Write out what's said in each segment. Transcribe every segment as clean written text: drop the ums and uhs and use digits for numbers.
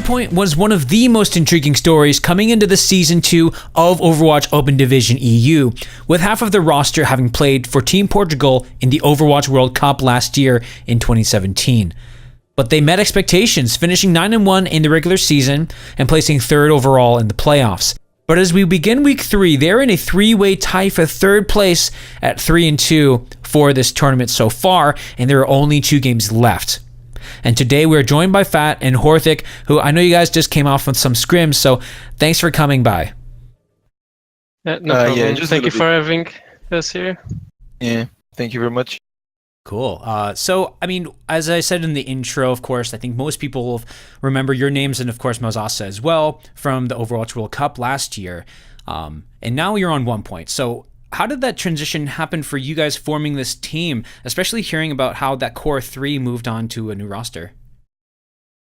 OnePoinT was one of the most intriguing stories coming into the Season 2 of Overwatch Open Division EU, with half of the roster having played for Team Portugal in the Overwatch World Cup last year in 2017. But they met expectations, finishing 9-1 in the regular season and placing third overall in the playoffs. But as we begin week 3, they're in a three-way tie for third place at 3-2 for this tournament so far, and there are only 2 games left. And today we're joined by Phatt and Horthic, who I know you guys just came off with some scrims, so thanks for coming by. No problem. Yeah, Thank you for having us here. Yeah, thank you very much. Cool. So, I mean, as I said in the intro, of course, I think most people remember your names and, of course, Mowzassa as well from the Overwatch World Cup last year. And now you're on OnePoinT. So how did that transition happen for you guys forming this team, especially hearing about how that core 3 moved on to a new roster?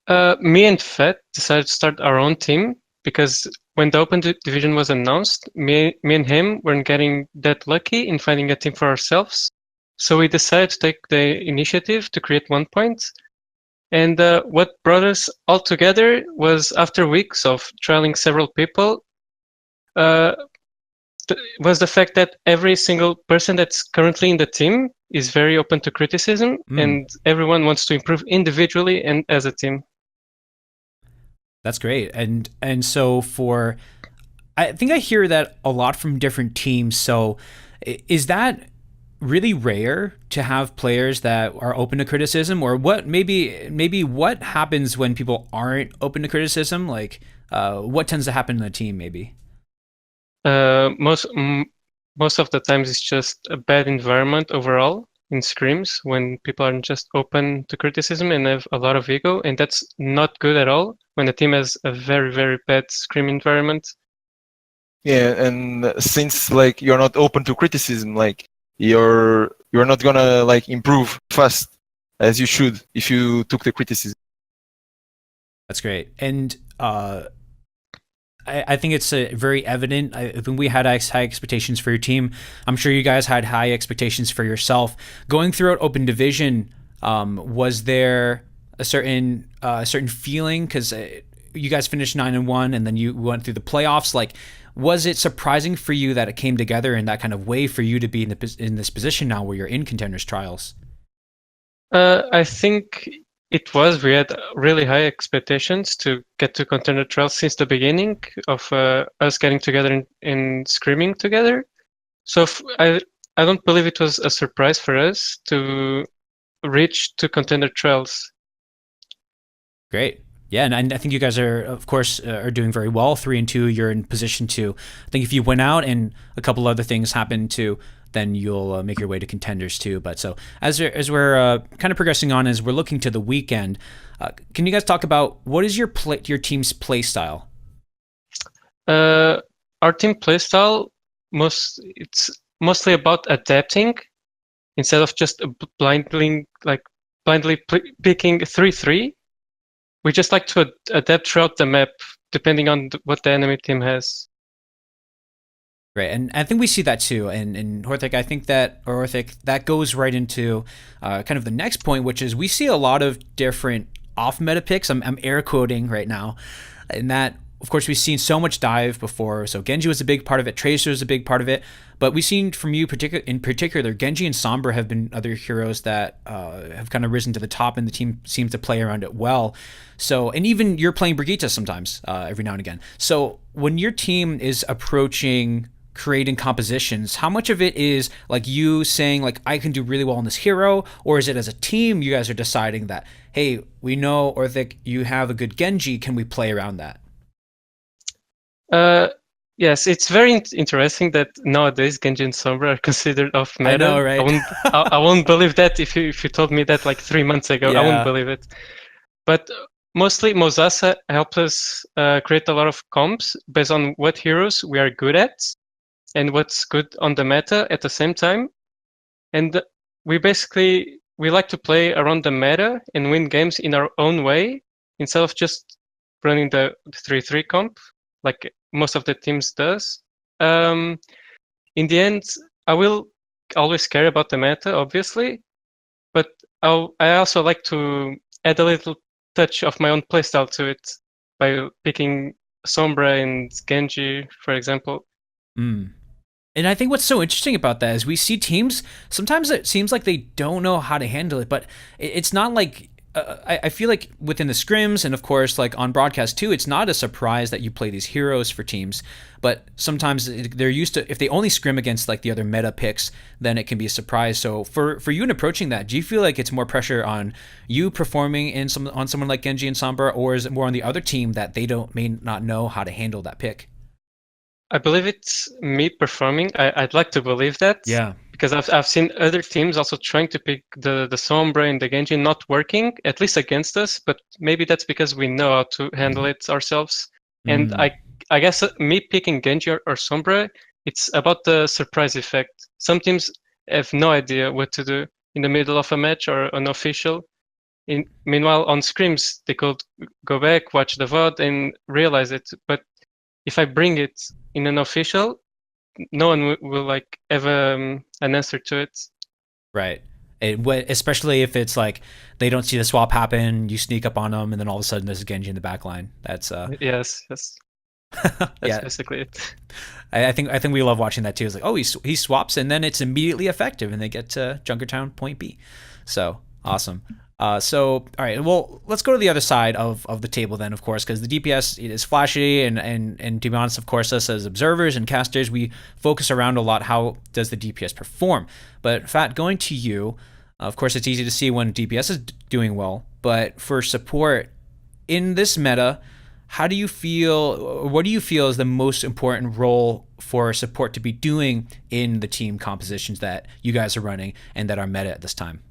Me and Phatt decided to start our own team because when the Open Division was announced, me and him weren't getting that lucky in finding a team for ourselves. So we decided to take the initiative to create OnePoinT. And what brought us all together was, after weeks of trialing several people, was the fact that every single person that's currently in the team is very open to criticism, and everyone wants to improve individually and as a team. That's great. And so I think I hear that a lot from different teams. So is that really rare to have players that are open to criticism, or what maybe what happens when people aren't open to criticism? Like what tends to happen in the team maybe? Most of the times it's just a bad environment overall in scrims when people aren't just open to criticism and have a lot of ego, and that's not good at all when the team has a very, very bad scrim environment. Yeah, and since like you're not open to criticism, like you're not gonna like improve fast as you should if you took the criticism. That's great. And I think it's very evident. I think we had high expectations for your team. I'm sure you guys had high expectations for yourself. Going throughout Open Division, was there a certain feeling? Because you guys finished 9-1, and then you went through the playoffs. Like, was it surprising for you that it came together in that kind of way for you to be in this position now where you're in Contenders Trials? I think it was. We had really high expectations to get to Contender Trials since the beginning of us getting together and screaming together. So I don't believe it was a surprise for us to reach to Contender Trials. Great. Yeah, and I think you guys are, of course, are doing very well. 3-2, you're in position to. I think if you win out and a couple other things happen too, then you'll make your way to Contenders too. But so as we're kind of progressing on, as we're looking to the weekend, can you guys talk about what is your team's play style? Our team play style, it's mostly about adapting instead of just blindly picking 3-3. We just like to adapt throughout the map, depending on what the enemy team has. Right, and I think we see that too. And Horthic, I think that goes right into kind of the next point, which is we see a lot of different off-meta picks. I'm air quoting right now, and that, of course, we've seen so much dive before. So Genji was a big part of it. Tracer was a big part of it. But we've seen from you in particular, Genji and Sombra have been other heroes that have kind of risen to the top, and the team seems to play around it well. So, and even you're playing Brigitte sometimes, every now and again. So when your team is approaching creating compositions, how much of it is like you saying like, I can do really well on this hero, or is it as a team you guys are deciding that, hey, we know, Horthic, you have a good Genji, can we play around that? Yes, it's very interesting that nowadays Genji and Sombra are considered off meta. I know, right? I won't believe that if you told me that like 3 months ago. Yeah. I wouldn't believe it. But mostly Mowzassa helped us create a lot of comps based on what heroes we are good at and what's good on the meta at the same time. And we like to play around the meta and win games in our own way instead of just running the 3-3 comp like most of the teams does. In the end, I will always care about the meta, obviously, but I also like to add a little touch of my own playstyle to it. by picking Sombra and Genji, for example. Mm. And I think what's so interesting about that is we see teams, sometimes it seems like they don't know how to handle it, but it's not like, I feel like within the scrims and of course like on broadcast too, it's not a surprise that you play these heroes for teams, but sometimes they're used to, if they only scrim against like the other meta picks, then it can be a surprise. So for you in approaching that, do you feel like it's more pressure on you performing on someone like Genji and Sombra, or is it more on the other team that they may not know how to handle that pick? I believe it's me performing. I'd like to believe that. Yeah. Because I've seen other teams also trying to pick the Sombra and the Genji not working, at least against us, but maybe that's because we know how to handle it ourselves. And I guess me picking Genji or Sombra, it's about the surprise effect. Some teams have no idea what to do in the middle of a match or an official. Meanwhile, on scrims, they could go back, watch the VOD, and realize it. But if I bring it in an official, no one will like have an answer to it. Right. Especially if it's like they don't see the swap happen, you sneak up on them, and then all of a sudden there's a Genji in the back line. That's yes. That's basically it. I think we love watching that too. It's like, oh, he swaps, and then it's immediately effective, and they get to Junkertown point B. So awesome. So all right, well, let's go to the other side of the table then, of course, because the DPS is flashy, and to be honest, of course, us as observers and casters, we focus around a lot. How does the DPS perform? But Phatt, going to you, of course, it's easy to see when DPS is doing well, but for support in this meta, how do you feel? What do you feel is the most important role for support to be doing in the team compositions that you guys are running and that are meta at this time?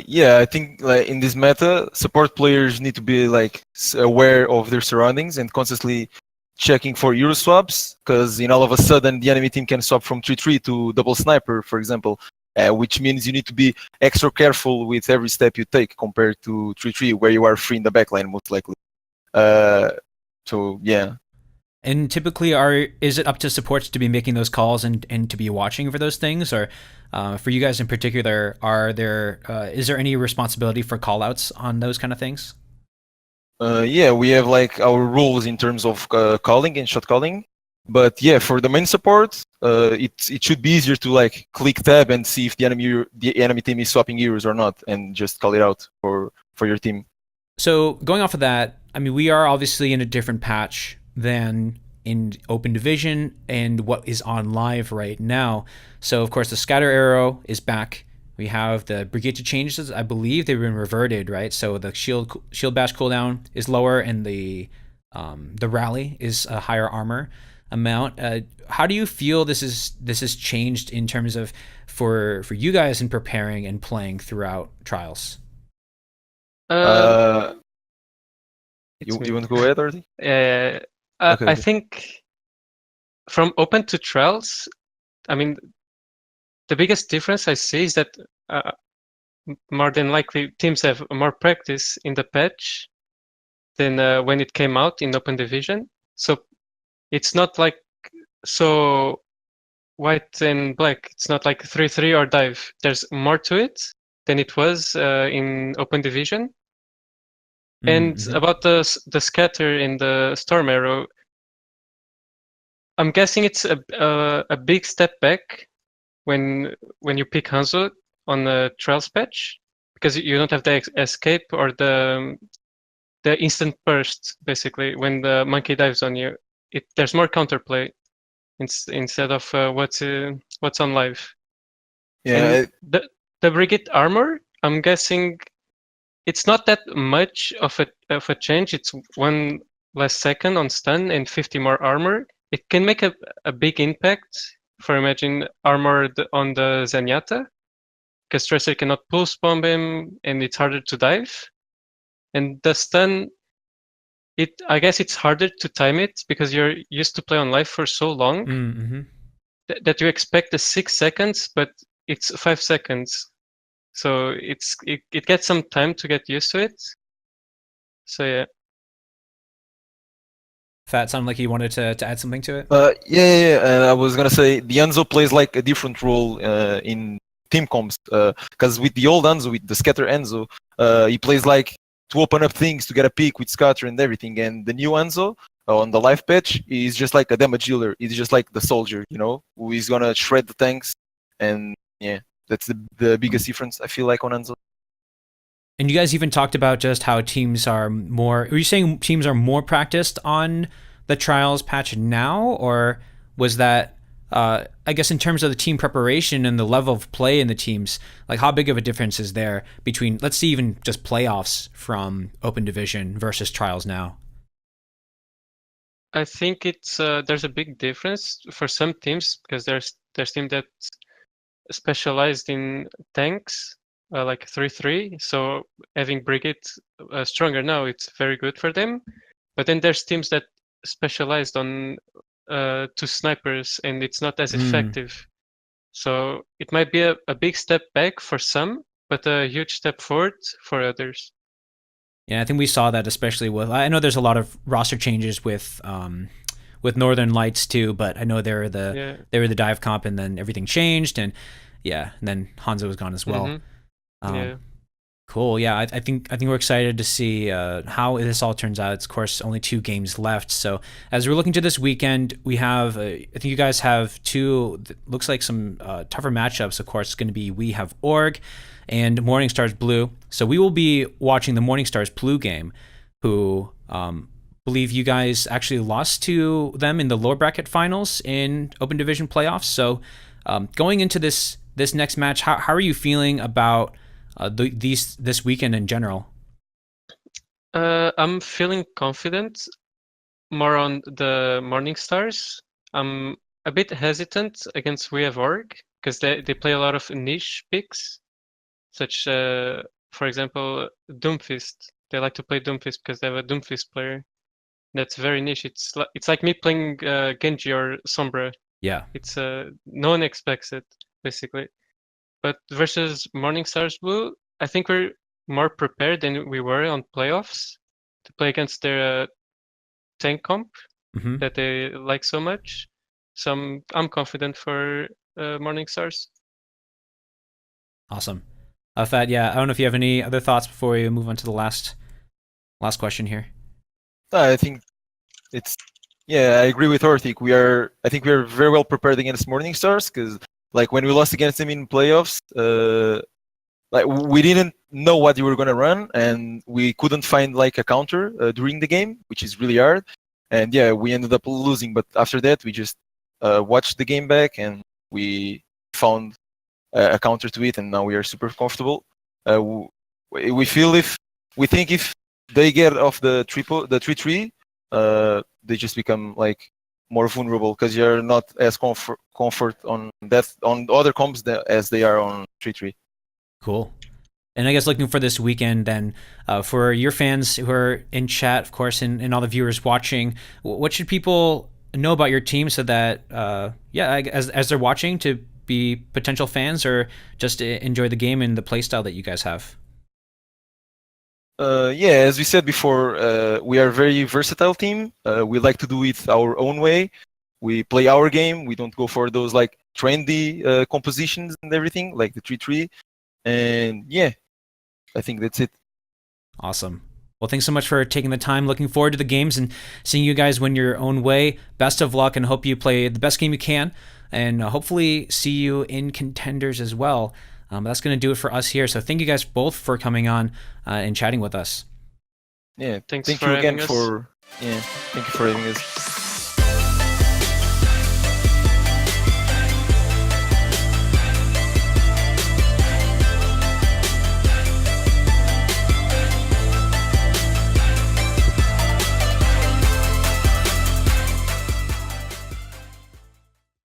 Yeah, I think like in this meta, support players need to be like aware of their surroundings and constantly checking for hero swaps, because all of a sudden the enemy team can swap from 3-3 to double sniper, for example, which means you need to be extra careful with every step you take compared to 3-3 where you are free in the backline most likely. So yeah. And typically, is it up to supports to be making those calls and to be watching for those things, or for you guys in particular, is there any responsibility for callouts on those kind of things? Yeah, we have like our rules in terms of calling and shot calling, but yeah, for the main support, it should be easier to like click tab and see if the enemy team is swapping heroes or not, and just call it out for your team. So going off of that, I mean, we are obviously in a different patch than in Open Division and what is on live right now. So of course the scatter arrow is back. We have the Brigitte changes. I believe they've been reverted, right? So the shield bash cooldown is lower, and the rally is a higher armor amount. How do you feel this is changed in terms of for you guys in preparing and playing throughout trials? You want to go ahead, Artie? Okay. I think from Open to trials, I mean, the biggest difference I see is that more than likely teams have more practice in the patch than when it came out in Open Division. So it's not like so white and black. It's not like 3-3 or dive. There's more to it than it was in Open Division. And about the scatter in the storm arrow, I'm guessing it's a big step back when you pick Hanzo on the trials patch, because you don't have the escape or the instant burst. Basically, when the monkey dives on you, there's more counterplay instead of what's on live. Yeah. And the Brigitte armor, I'm guessing it's not that much of a change. It's 1 less second on stun and 50 more armor. It can make a big impact. For imagine armored on the Zenyatta, because Tracer cannot pulse bomb him and it's harder to dive. And the stun, I guess it's harder to time it because you're used to play on live for so long that you expect the 6 seconds, but it's 5 seconds. So it gets some time to get used to it. So yeah. Phatt, sounded like you wanted to add something to it. Yeah. I was gonna say the Hanzo plays like a different role in team comps, because with the old Hanzo, with the scatter Hanzo, he plays like to open up things, to get a pick with scatter and everything. And the new Anzo on the live patch is just like a damage dealer. He's just like the soldier, who is gonna shred the tanks. And yeah, that's the biggest difference I feel like on Anzo. And you guys even talked about just how teams are more. Are you saying teams are more practiced on the Trials patch now, or was that? I guess in terms of the team preparation and the level of play in the teams, like how big of a difference is there between, let's see, even just playoffs from Open Division versus Trials now? I think it's there's a big difference for some teams because there's teams that specialized in tanks, like 3-3. So having Brigade stronger now, it's very good for them. But then there's teams that specialized on 2 snipers, and it's not as effective. So it might be a big step back for some, but a huge step forward for others. Yeah, I think we saw that especially with. I know there's a lot of roster changes with Northern Lights too, but I know they were the dive comp, and then everything changed, and then Hanzo was gone as well. Cool. Yeah, I think we're excited to see how this all turns out. It's of course only 2 games left. So as we're looking to this weekend, we have I think you guys have 2. Looks like some tougher matchups. Of course, it's going to be we have Org and Morning Stars Blue. So we will be watching the Morning Stars Blue game, who believe you guys actually lost to them in the lower bracket finals in Open Division playoffs. So going into this next match, how are you feeling about this weekend in general? I'm feeling confident more on the Morning Stars. I'm a bit hesitant against We Have Org because they play a lot of niche picks, such for example Doomfist. They like to play Doomfist because they have a Doomfist player that's very niche. It's like me playing Genji or Sombra. Yeah, it's no one expects it basically. But versus Morning Stars Blue, I think we're more prepared than we were on playoffs to play against their tank comp that they like so much. So I'm confident for Morning Stars. Awesome. Phatt, I don't know if you have any other thoughts before we move on to the last question here. I think I agree with Horthic. I think we are very well prepared against Morning Stars because like when we lost against them in playoffs, like we didn't know what they were gonna run, and we couldn't find like a counter during the game, which is really hard. And we ended up losing. But after that, we just watched the game back, and we found a counter to it, and now we are super comfortable. We think if they get off the 3-3, they just become like more vulnerable because you're not as comfort on other comps as they are on 3-3. Cool. And I guess looking for this weekend then, for your fans who are in chat, of course, and all the viewers watching, what should people know about your team so that, as they're watching, to be potential fans or just enjoy the game and the playstyle that you guys have? As we said before, we are a very versatile team. We like to do it our own way. We play our game. We don't go for those like trendy compositions and everything like the 3-3. And I think that's it. Awesome. Well, thanks so much for taking the time. Looking forward to the games and seeing you guys win your own way. Best of luck, and hope you play the best game you can, and hopefully see you in Contenders as well. That's going to do it for us here. So thank you guys both for coming on and chatting with us. Thank you again for having us.